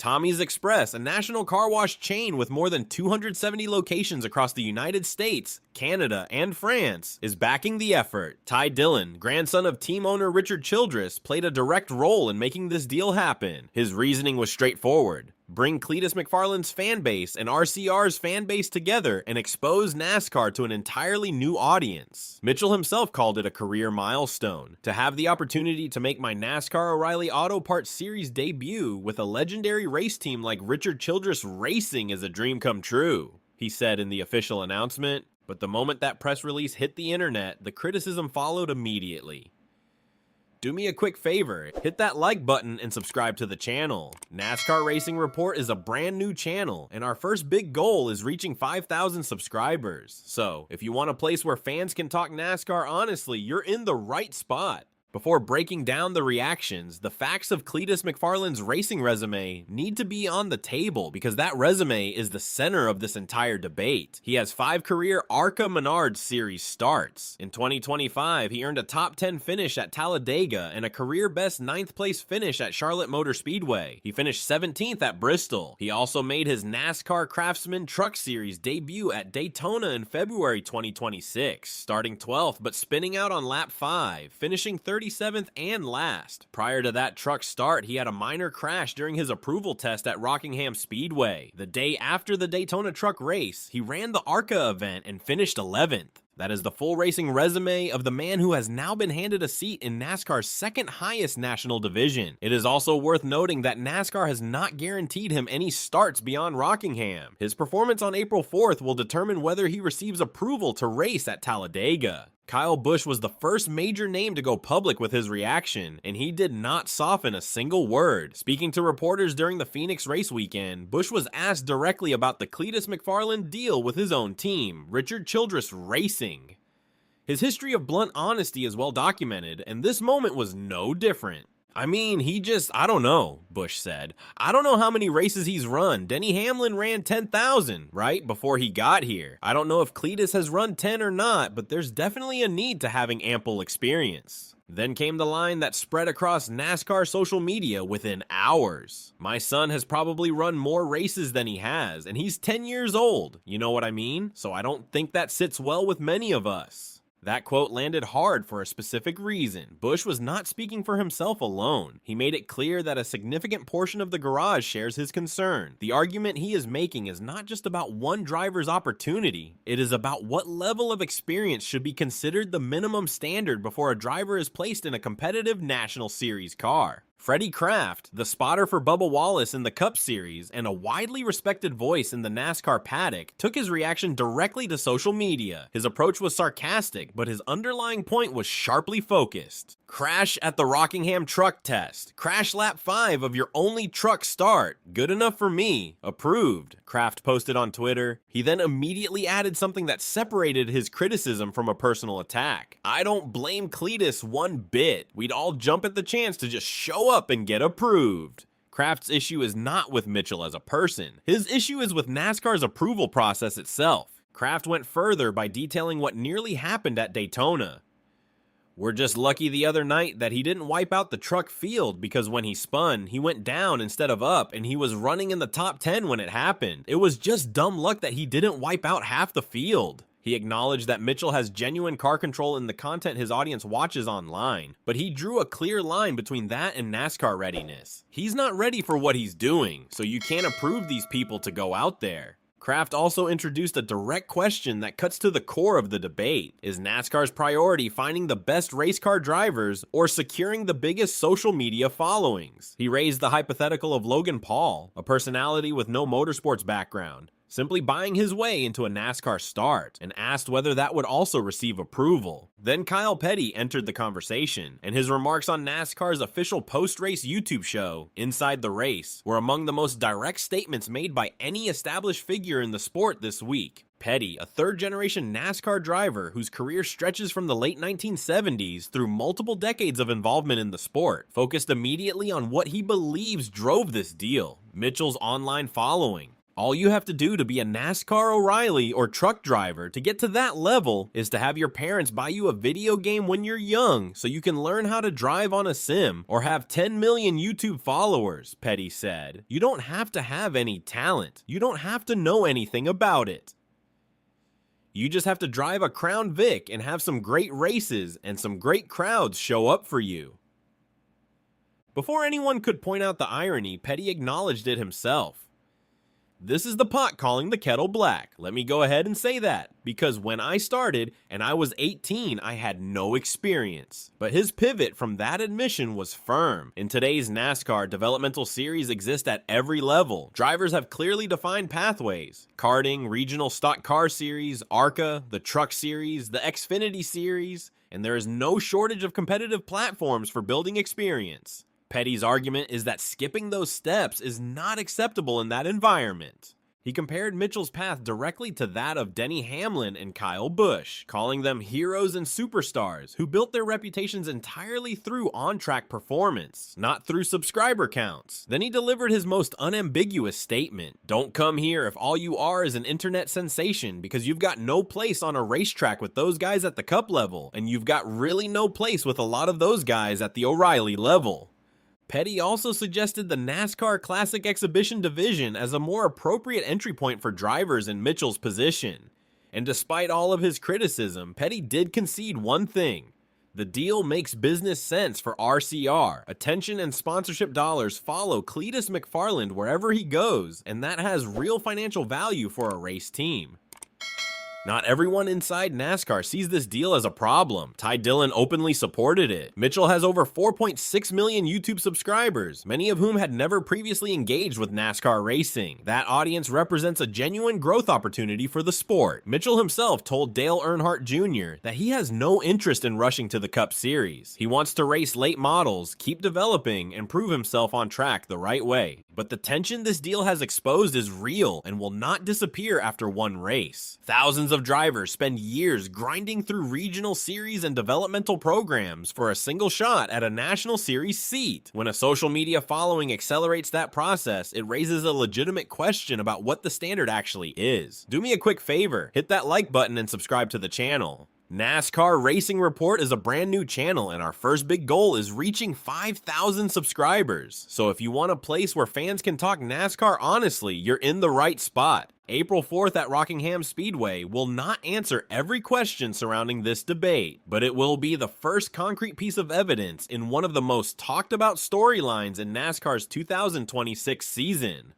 Tommy's Express, a national car wash chain with more than 270 locations across the United States, Canada, and France, is backing the effort. Ty Dillon, grandson of team owner Richard Childress, played a direct role in making this deal happen. His reasoning was straightforward. Bring Cleetus McFarland's fan base and RCR's fan base together and expose NASCAR to an entirely new audience. Mitchell himself called it a career milestone. To have the opportunity to make my NASCAR O'Reilly Auto Parts Series debut with a legendary race team like Richard Childress Racing is a dream come true, he said in the official announcement. But the moment that press release hit the internet, the criticism followed immediately. Do me a quick favor, hit that like button and subscribe to the channel. NASCAR Racing Report is a brand new channel, and our first big goal is reaching 5,000 subscribers. So, if you want a place where fans can talk NASCAR honestly, you're in the right spot. Before breaking down the reactions, the facts of Cleetus McFarland's racing resume need to be on the table because that resume is the center of this entire debate. He has 5 career ARCA Menards Series starts. In 2025, he earned a top 10 finish at Talladega and a career-best 9th place finish at Charlotte Motor Speedway. He finished 17th at Bristol. He also made his NASCAR Craftsman Truck Series debut at Daytona in February 2026, starting 12th but spinning out on lap 5, finishing 37th and last. Prior to that truck start, he had a minor crash during his approval test at Rockingham Speedway. The day after the Daytona truck race, he ran the ARCA event and finished 11th. That is the full racing resume of the man who has now been handed a seat in NASCAR's second highest national division. It is also worth noting that NASCAR has not guaranteed him any starts beyond Rockingham. His performance on April 4th will determine whether he receives approval to race at Talladega. Kyle Busch was the first major name to go public with his reaction, and he did not soften a single word. Speaking to reporters during the Phoenix race weekend, Busch was asked directly about the Cleetus McFarland deal with his own team, Richard Childress Racing. His history of blunt honesty is well documented, and this moment was no different. I mean, I don't know, Busch said. I don't know how many races he's run. Denny Hamlin ran 10,000, right, before he got here. I don't know if Cleetus has run 10 or not, but there's definitely a need to having ample experience. Then came the line that spread across NASCAR social media within hours. My son has probably run more races than he has, and he's 10 years old. You know what I mean? So I don't think that sits well with many of us. That quote landed hard for a specific reason. Busch was not speaking for himself alone. He made it clear that a significant portion of the garage shares his concern. The argument he is making is not just about one driver's opportunity. It is about what level of experience should be considered the minimum standard before a driver is placed in a competitive National Series car. Freddie Kraft, the spotter for Bubba Wallace in the Cup Series and a widely respected voice in the NASCAR paddock, took his reaction directly to social media. His approach was sarcastic, but his underlying point was sharply focused. Crash at the Rockingham truck test. Crash lap 5 of your only truck start. Good enough for me. Approved, Kraft posted on Twitter. He then immediately added something that separated his criticism from a personal attack. I don't blame Cleetus one bit. We'd all jump at the chance to just show up and get approved. Kraft's issue is not with Mitchell as a person. His issue is with NASCAR's approval process itself. Kraft went further by detailing what nearly happened at Daytona. We're just lucky the other night that he didn't wipe out the truck field because when he spun, he went down instead of up and he was running in the top 10 when it happened. It was just dumb luck that he didn't wipe out half the field. He acknowledged that Mitchell has genuine car control in the content his audience watches online, but he drew a clear line between that and NASCAR readiness. He's not ready for what he's doing, so you can't approve these people to go out there. Kraft also introduced a direct question that cuts to the core of the debate. Is NASCAR's priority finding the best race car drivers or securing the biggest social media followings? He raised the hypothetical of Logan Paul, a personality with no motorsports background, simply buying his way into a NASCAR start, and asked whether that would also receive approval. Then Kyle Petty entered the conversation, and his remarks on NASCAR's official post-race YouTube show, Inside the Race, were among the most direct statements made by any established figure in the sport this week. Petty, a third-generation NASCAR driver whose career stretches from the late 1970s through multiple decades of involvement in the sport, focused immediately on what he believes drove this deal: Mitchell's online following. All you have to do to be a NASCAR O'Reilly or truck driver to get to that level is to have your parents buy you a video game when you're young so you can learn how to drive on a sim or have 10 million YouTube followers, Petty said. You don't have to have any talent. You don't have to know anything about it. You just have to drive a Crown Vic and have some great races and some great crowds show up for you. Before anyone could point out the irony, Petty acknowledged it himself. This is the pot calling the kettle black. Let me go ahead and say that, because when I started and I was 18, I had no experience. But his pivot from that admission was firm. In today's NASCAR, developmental series exist at every level. Drivers have clearly defined pathways. Karting, regional stock car series, ARCA, the truck series, the Xfinity series, and there is no shortage of competitive platforms for building experience. Petty's argument is that skipping those steps is not acceptable in that environment. He compared Mitchell's path directly to that of Denny Hamlin and Kyle Busch, calling them heroes and superstars who built their reputations entirely through on-track performance, not through subscriber counts. Then he delivered his most unambiguous statement: don't come here if all you are is an internet sensation, because you've got no place on a racetrack with those guys at the Cup level, and you've got really no place with a lot of those guys at the O'Reilly level. Petty also suggested the NASCAR Classic Exhibition division as a more appropriate entry point for drivers in Mitchell's position. And despite all of his criticism, Petty did concede one thing: the deal makes business sense for RCR. Attention and sponsorship dollars follow Cleetus McFarland wherever he goes, and that has real financial value for a race team. Not everyone inside NASCAR sees this deal as a problem. Ty Dillon openly supported it. Mitchell has over 4.6 million YouTube subscribers, many of whom had never previously engaged with NASCAR racing. That audience represents a genuine growth opportunity for the sport. Mitchell himself told Dale Earnhardt Jr. that he has no interest in rushing to the Cup Series. He wants to race late models, keep developing, and prove himself on track the right way. But the tension this deal has exposed is real and will not disappear after one race. Thousands of drivers spend years grinding through regional series and developmental programs for a single shot at a national series seat. When a social media following accelerates that process, it raises a legitimate question about what the standard actually is. Do me a quick favor, hit that like button and subscribe to the channel. NASCAR Racing Report is a brand new channel, and our first big goal is reaching 5,000 subscribers. So if you want a place where fans can talk NASCAR honestly, you're in the right spot. April 4th at Rockingham Speedway will not answer every question surrounding this debate, but it will be the first concrete piece of evidence in one of the most talked about storylines in NASCAR's 2026 season.